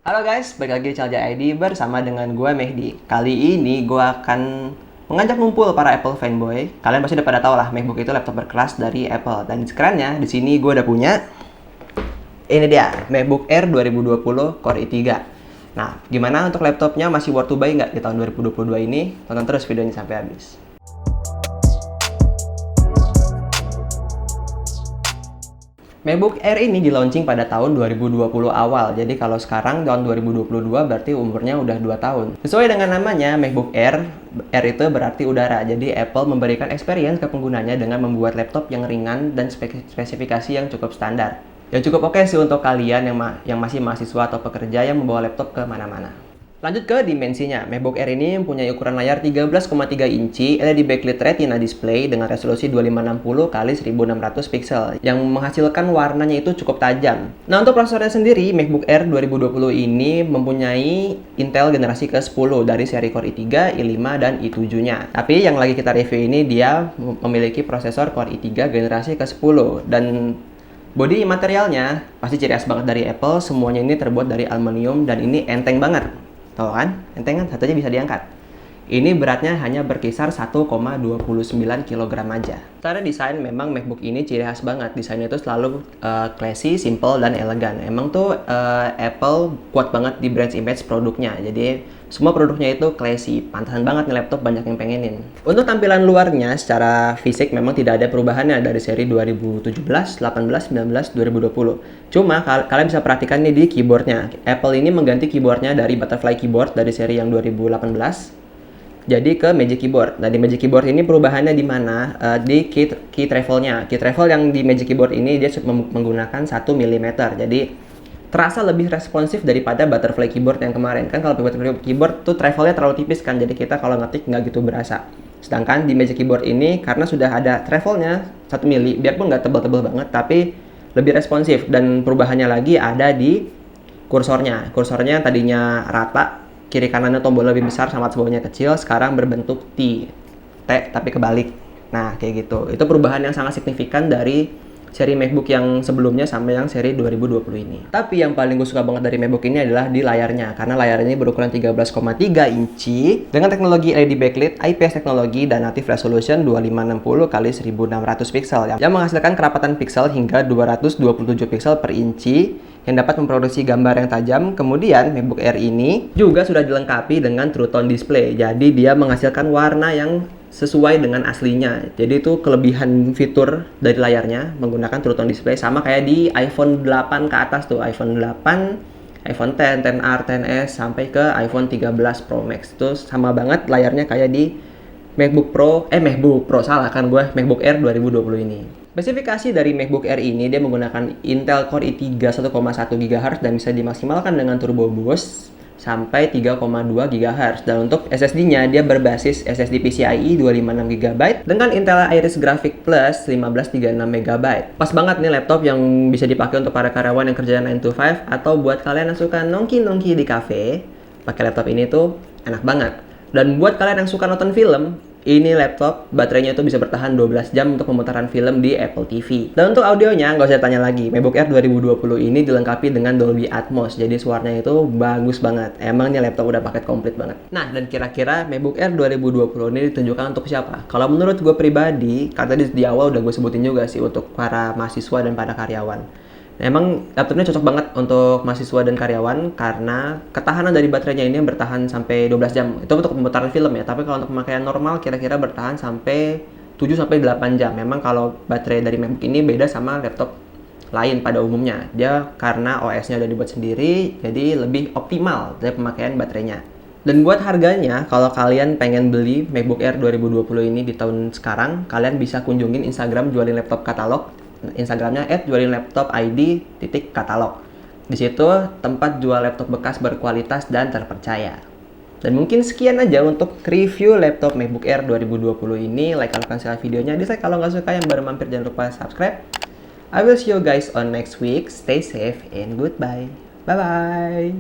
Halo guys, balik lagi di Calja ID bersama dengan gue Mehdi. Kali ini gue akan mengajak ngumpul para Apple fanboy. Kalian pasti udah pada tahu lah, MacBook itu laptop berkelas dari Apple. Dan sekarangnya di sini gue udah punya ini dia, MacBook Air 2020 Core i3. Nah, gimana untuk laptopnya, masih worth to buy nggak di tahun 2022 ini? Tonton terus videonya sampai habis. MacBook Air ini di-launching pada tahun 2020 awal. Jadi kalau sekarang tahun 2022 berarti umurnya udah 2 tahun. Sesuai dengan namanya, MacBook Air, Air itu berarti udara. Jadi Apple memberikan experience ke penggunanya dengan membuat laptop yang ringan dan spesifikasi yang cukup standar. Ya cukup oke sih untuk kalian yang masih mahasiswa atau pekerja yang membawa laptop ke mana-mana. Lanjut ke dimensinya, MacBook Air ini mempunyai ukuran layar 13,3 inci LED backlit Retina display dengan resolusi 2560 x 1600 pixel yang menghasilkan warnanya itu cukup tajam. Nah, untuk prosesornya sendiri, MacBook Air 2020 ini mempunyai Intel generasi ke-10 dari seri Core i3, i5, dan i7-nya. Tapi yang lagi kita review ini dia memiliki prosesor Core i3 generasi ke-10 dan body materialnya pasti ciri khas banget dari Apple. Semuanya ini terbuat dari aluminium dan ini enteng banget. Tahu kan? Enteng kan? Satunya bisa diangkat. Ini beratnya hanya berkisar 1,29 kg aja. Secara desain memang MacBook ini ciri khas banget. Desainnya itu selalu classy, simple, dan elegan. Emang tuh Apple kuat banget di brand image produknya. Jadi semua produknya itu classy. Pantasan banget nih laptop, banyak yang pengenin. Untuk tampilan luarnya secara fisik memang tidak ada perubahannya dari seri 2017, 18, 19, 2020. Cuma kalian bisa perhatikan nih di keyboardnya. Apple ini mengganti keyboardnya dari butterfly keyboard dari seri yang 2018 jadi ke Magic Keyboard. Nah, di Magic Keyboard ini perubahannya di mana? Di key travelnya. Key travel yang di Magic Keyboard ini dia menggunakan 1 mm. Jadi terasa lebih responsif daripada butterfly keyboard yang kemarin. Kan kalau butterfly keyboard tuh travelnya terlalu tipis kan, jadi kita kalau ngetik nggak gitu berasa. Sedangkan di Magic Keyboard ini karena sudah ada travelnya 1 mm, biarpun nggak tebal-tebal banget, tapi lebih responsif. Dan perubahannya lagi ada di kursornya. Kursornya yang tadinya rata, kiri kanannya tombol lebih besar sama bawahnya kecil, sekarang berbentuk T tapi kebalik. Nah, kayak gitu. Itu perubahan yang sangat signifikan dari seri MacBook yang sebelumnya sampai yang seri 2020 ini. Tapi yang paling gue suka banget dari MacBook ini adalah di layarnya. Karena layarnya ini berukuran 13,3 inci dengan teknologi LED backlit, IPS teknologi, dan native resolution 2560 x 1600 pixel yang menghasilkan kerapatan pixel hingga 227 pixel per inci yang dapat memproduksi gambar yang tajam. Kemudian MacBook Air ini juga sudah dilengkapi dengan True Tone display. Jadi dia menghasilkan warna yang sesuai dengan aslinya. Jadi itu kelebihan fitur dari layarnya menggunakan True Tone display, sama kayak di iPhone 8 ke atas tuh, iPhone 8, iPhone X, XR, XS sampai ke iPhone 13 Pro Max. Itu sama banget layarnya kayak di MacBook Pro salah kan gue, MacBook Air 2020 ini. Spesifikasi dari MacBook Air ini dia menggunakan Intel Core i3 1,1 GHz dan bisa dimaksimalkan dengan turbo boost sampai 3,2 GHz. Dan untuk SSD-nya dia berbasis SSD PCIe 256 GB dengan Intel Iris Graphics Plus 1536 MB. Pas banget nih laptop yang bisa dipakai untuk para karyawan yang kerja 9 to 5 atau buat kalian yang suka nongki-nongki di cafe. Pakai laptop ini tuh enak banget. Dan buat kalian yang suka nonton film, ini laptop baterainya itu bisa bertahan 12 jam untuk pemutaran film di Apple TV. Dan untuk audionya nggak usah tanya lagi, MacBook Air 2020 ini dilengkapi dengan Dolby Atmos, jadi suaranya itu bagus banget. Emang nih laptop udah paket komplit banget. Nah, dan kira-kira MacBook Air 2020 ini ditunjukkan untuk siapa? Kalau menurut gue pribadi, karena di awal udah gue sebutin juga sih, untuk para mahasiswa dan para karyawan. Emang laptopnya cocok banget untuk mahasiswa dan karyawan karena ketahanan dari baterainya ini bertahan sampai 12 jam. Itu untuk pemutaran film ya, tapi kalau untuk pemakaian normal kira-kira bertahan sampai 7 sampai 8 jam. Memang kalau baterai dari MacBook ini beda sama laptop lain pada umumnya. Dia karena OS-nya udah dibuat sendiri, jadi lebih optimal dari pemakaian baterainya. Dan buat harganya, kalau kalian pengen beli MacBook Air 2020 ini di tahun sekarang, kalian bisa kunjungin Instagram Jualin Laptop Katalog. Instagramnya @jualinlaptopid.katalog. Di situ tempat jual laptop bekas berkualitas dan terpercaya. Dan mungkin sekian aja untuk review laptop MacBook Air 2020 ini. Like kalau kalian suka videonya, dislike kalau nggak suka, yang baru mampir jangan lupa subscribe. I will see you guys on next week. Stay safe and goodbye. Bye bye.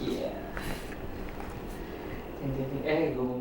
Yeah. Gue